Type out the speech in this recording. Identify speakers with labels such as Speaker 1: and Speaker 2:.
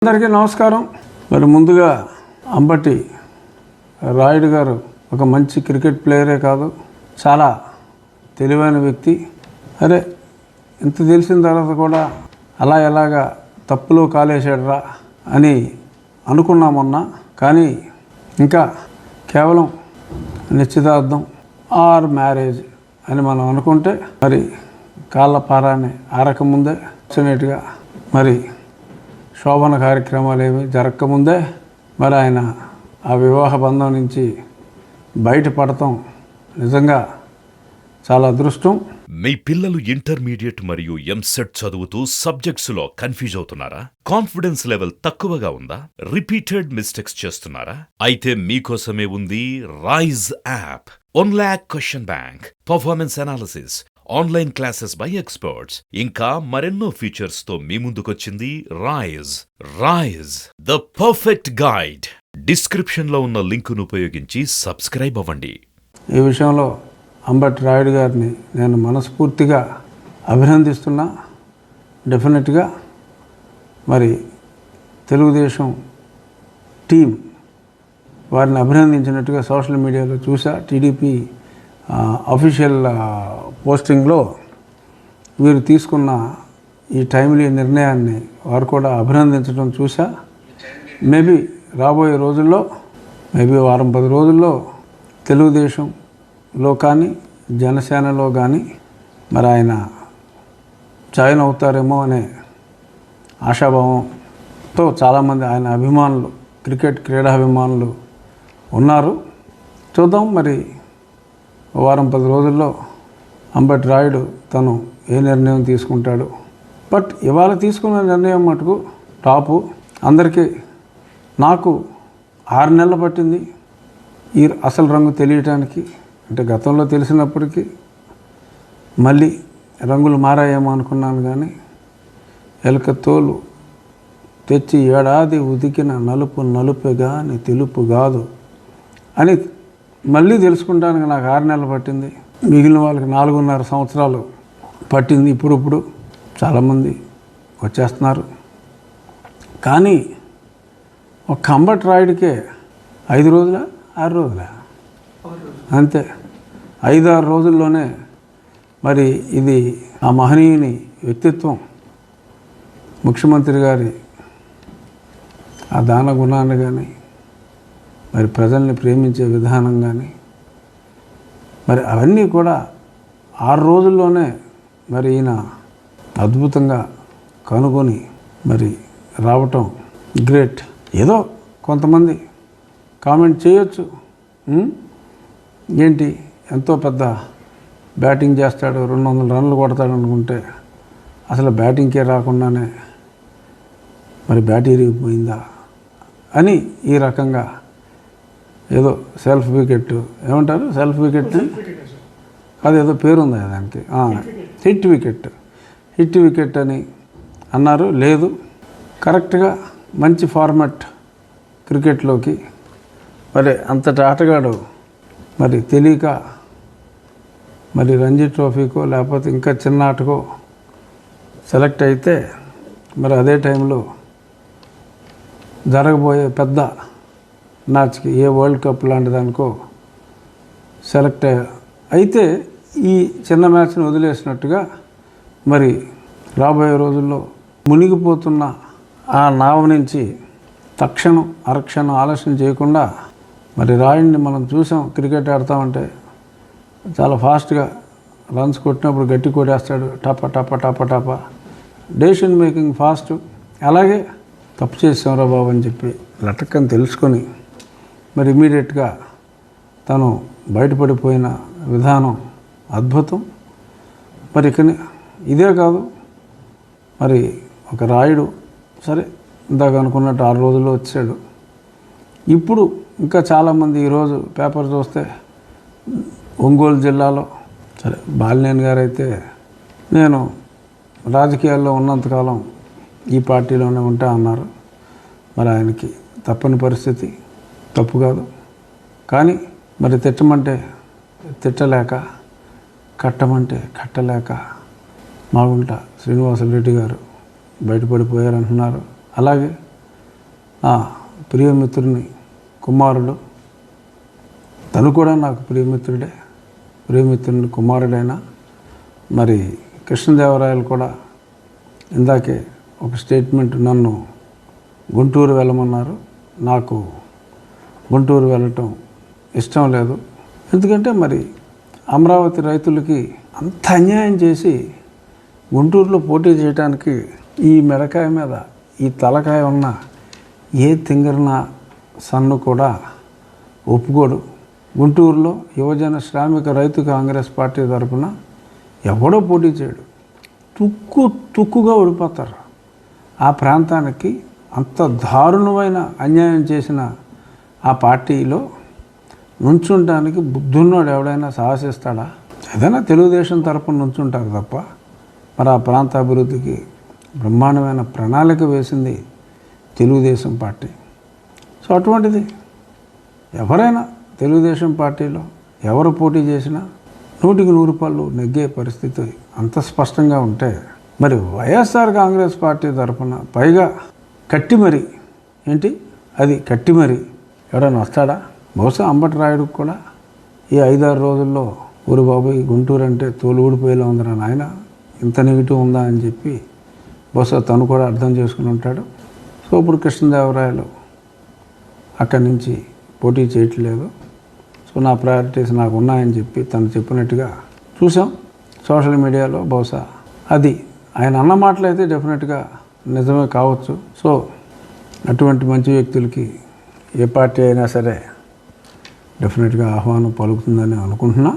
Speaker 1: అందరికీ నమస్కారం. మరి ముందుగా అంబటి రాయుడు గారు ఒక మంచి క్రికెట్ ప్లేయరే కాదు, చాలా తెలివైన వ్యక్తి. అరే ఇంత తెలిసిన తర్వాత కూడా ఎలాగా తప్పులో కాలేశాడురా అని అనుకున్నామన్నా, కానీ ఇంకా కేవలం నిశ్చితార్థం ఆర్ మ్యారేజ్ అని మనం అనుకుంటే మరి కాళ్ళ పారాన్ని ఆరకముందే వచ్చినట్టుగా మరి శోభన కార్యక్రమాలు ఏమి జరగకముందే మరి ఆయన ఆ వివాహ బంధం నుంచి బయటపడటం నిజంగా చాలా అదృష్టం.
Speaker 2: మీ పిల్లలు ఇంటర్మీడియట్ మరియు ఎంసెట్ చదువుతూ సబ్జెక్ట్స్లో కన్ఫ్యూజ్ అవుతున్నారా? కాన్ఫిడెన్స్ లెవెల్ తక్కువగా ఉందా? రిపీటెడ్ మిస్టేక్స్ చేస్తున్నారా? అయితే మీకోసమే ఉంది rise app. 1 lakh question bank, performance analysis, online classes by experts, ఇంకా మరెన్నో ఫీచర్స్ తో మీ ముందుకొచ్చింది rise the perfect guide. Description లో ఉన్న లింకును ఉపయోగించి సబ్స్క్రైబ్ అవ్వండి.
Speaker 1: ఈ విషయంలో అంబటి రాయుడు గారిని నేను మనస్ఫూర్తిగా అభినందిస్తున్నా. డెఫినెట్గా మరి తెలుగుదేశం టీం వారిని అభినందించినట్టుగా సోషల్ మీడియాలో చూసా. టీడీపీ అఫీషియల్ పోస్టింగ్లో వీరు తీసుకున్న ఈ టైమ్లీ నిర్ణయాన్ని వారు కూడా అభినందించడం చూసా. మేబీ రాబోయే రోజుల్లో, మేబీ 10 రోజుల్లో తెలుగుదేశంలో కానీ జనసేనలో కానీ మరి ఆయన జాయిన్ అవుతారేమో అనే ఆశాభావంతో చాలామంది ఆయన అభిమానులు, క్రీడాభిమానులు ఉన్నారు. చూద్దాం మరి 10 రోజుల్లో అంబటి రాయుడు తను ఏ నిర్ణయం తీసుకుంటాడు. బట్ ఇవాళ తీసుకున్న నిర్ణయం మటుకు టాపు. అందరికీ, నాకు 6 నెలలు పట్టింది ఈ అసలు రంగు తెలియటానికి. అంటే గతంలో తెలిసినప్పటికీ మళ్ళీ రంగులు మారాయేమో అనుకున్నాను, కానీ ఎలుక తోలు తెచ్చి ఏడాది ఉదికిన నలుపు నలుపే కానీ తెలుపు కాదు అని మళ్ళీ తెలుసుకుంటానికి నాకు 6 నెలలు పట్టింది. మిగిలిన వాళ్ళకి 4.5 సంవత్సరాలు పట్టింది. ఇప్పుడు చాలామంది వచ్చేస్తున్నారు. కానీ ఒక అంబటి రాయుడికే 5 రోజులా 6 రోజులా అంతే, 5-6 రోజుల్లోనే మరి ఇది ఆ మహనీయుని వ్యక్తిత్వం, ముఖ్యమంత్రి గారి ఆ దాన గుణాన్ని కానీ, మరి ప్రజల్ని ప్రేమించే విధానం కానీ, మరి అవన్నీ కూడా 6 రోజుల్లోనే మరి ఈయన అద్భుతంగా కనుగొని మరి రావటం గ్రేట్. ఏదో కొంతమంది కామెంట్ చేయొచ్చు, ఏంటి ఎంతో పెద్ద బ్యాటింగ్ చేస్తాడు, 200 రన్లు కొడతాడు అనుకుంటే అసలు బ్యాటింగ్కే రాకుండానే మరి బ్యాట్ ఇరిగిపోయిందా అని ఈ రకంగా ఏదో సెల్ఫ్ వికెట్ ఏమంటారు, సెల్ఫ్ వికెట్ అది ఏదో పేరుంది దానికి, హిట్ వికెట్ అని అన్నారు. లేదు, కరెక్ట్గా మంచి ఫార్మాట్ క్రికెట్లోకి మరి అంతటి ఆటగాడు మరి తెలియక మరి రంజీ ట్రోఫీకో లేకపోతే ఇంకా చిన్న ఆటకో సెలెక్ట్ అయితే మరి అదే టైంలో జరగబోయే పెద్ద మ్యాచ్కి, ఏ వరల్డ్ కప్ లాంటి దానికో సెలెక్ట్ అయితే ఈ చిన్న మ్యాచ్ని వదిలేసినట్టుగా మరి రాబోయే రోజుల్లో మునిగిపోతున్న ఆ నావ నుంచి తక్షణం అరక్షణం ఆలస్యం చేయకుండా మరి రాయుడిని మనం చూసాం. క్రికెట్ ఆడతామంటే చాలా ఫాస్ట్గా రన్స్ కొట్టినప్పుడు గట్టి కొట్టేస్తాడు, టప టప టప టప, డెసిషన్ మేకింగ్ ఫాస్ట్. అలాగే తప్పు చేసాంరా బాబు అని చెప్పి లటక్కని తెలుసుకొని మరి ఇమీడియట్గా తను బయటపడిపోయిన విధానం అద్భుతం. మరి ఇదే కాదు, మరి ఒక రాయుడు సరే ఇందాక అనుకున్నట్టు 6 రోజుల్లో వచ్చాడు. ఇప్పుడు ఇంకా చాలామంది ఈరోజు పేపర్ చూస్తే ఒంగోలు జిల్లాలో సరే బాలినేని గారు అయితే నేను రాజకీయాల్లో ఉన్నంతకాలం ఈ పార్టీలోనే ఉంటా అన్నారు. మరి ఆయనకి తప్పని పరిస్థితి, తప్పు కాదు, కానీ మరి తిట్టమంటే తిట్టలేక, కట్టమంటే కట్టలేక మాగుంట శ్రీనివాసరెడ్డి గారు బయటపడిపోయారంటున్నారు. అలాగే నా ప్రియమిత్రుని కుమారుడు, తను కూడా నాకు ప్రియమిత్రుడే, ప్రియమిత్రుని కుమారుడైన మరి కృష్ణదేవరాయలు కూడా ఇందాకే ఒక స్టేట్మెంట్, నన్ను గుంటూరు వెళ్ళమన్నారు. నాకు గుంటూరు వెళ్ళటం ఇష్టం లేదు. ఎందుకంటే మరి అమరావతి రైతులకి అంత అన్యాయం చేసి గుంటూరులో పోటీ చేయడానికి ఈ మెడకాయ మీద ఈ తలకాయ ఉన్న ఏ తింగరన సన్ను కూడా ఒప్పుకోడు. గుంటూరులో యువజన శ్రామిక రైతు కాంగ్రెస్ పార్టీ తరఫున ఎవడో పోటీ చేయడు. తుక్కుగా ఓడిపోతారు. ఆ ప్రాంతానికి అంత దారుణమైన అన్యాయం చేసిన ఆ పార్టీలో నుంచుంటానికి బుద్ధున్నోడు ఎవడైనా సాహసిస్తాడా? ఏదైనా తెలుగుదేశం తరపున నుంచుంటారు తప్ప మరి ఆ ప్రాంత అభివృద్ధికి బ్రహ్మాండమైన ప్రణాళిక వేసింది తెలుగుదేశం పార్టీ. సో అటువంటిది ఎవరైనా తెలుగుదేశం పార్టీలో ఎవరు పోటీ చేసినా 100కి 100 నెగ్గే పరిస్థితి అంత స్పష్టంగా ఉంటే మరి వైఎస్ఆర్ కాంగ్రెస్ పార్టీ తరఫున పైగా కట్టిమరి కట్టిమరి ఎవడైనా వస్తాడా? బహుశా అంబటి రాయుడుకు కూడా ఈ 5-6 రోజుల్లో ఊరు బాబు ఈ గుంటూరు అంటే తోలు ఊడిపోయేలా ఉందిరా నాయన, ఇంత నెగిటివ్ ఉందా అని చెప్పి బహుశా తను కూడా అర్థం చేసుకుని ఉంటాడు. సో ఇప్పుడు కృష్ణదేవరాయలు అక్కడి నుంచి పోటీ చేయట్లేదు. సో నా ప్రయారిటీస్ నాకు ఉన్నాయని చెప్పి తను చెప్పినట్టుగా చూసాం సోషల్ మీడియాలో. బహుశా అది ఆయన అన్న మాటలైతే డెఫినెట్గా నిజమే కావచ్చు. సో అటువంటి మంచి వ్యక్తులకి ఏ పార్టీ అయినా సరే డెఫినెట్గా ఆహ్వానం పలుకుతుందని అనుకుంటున్నా.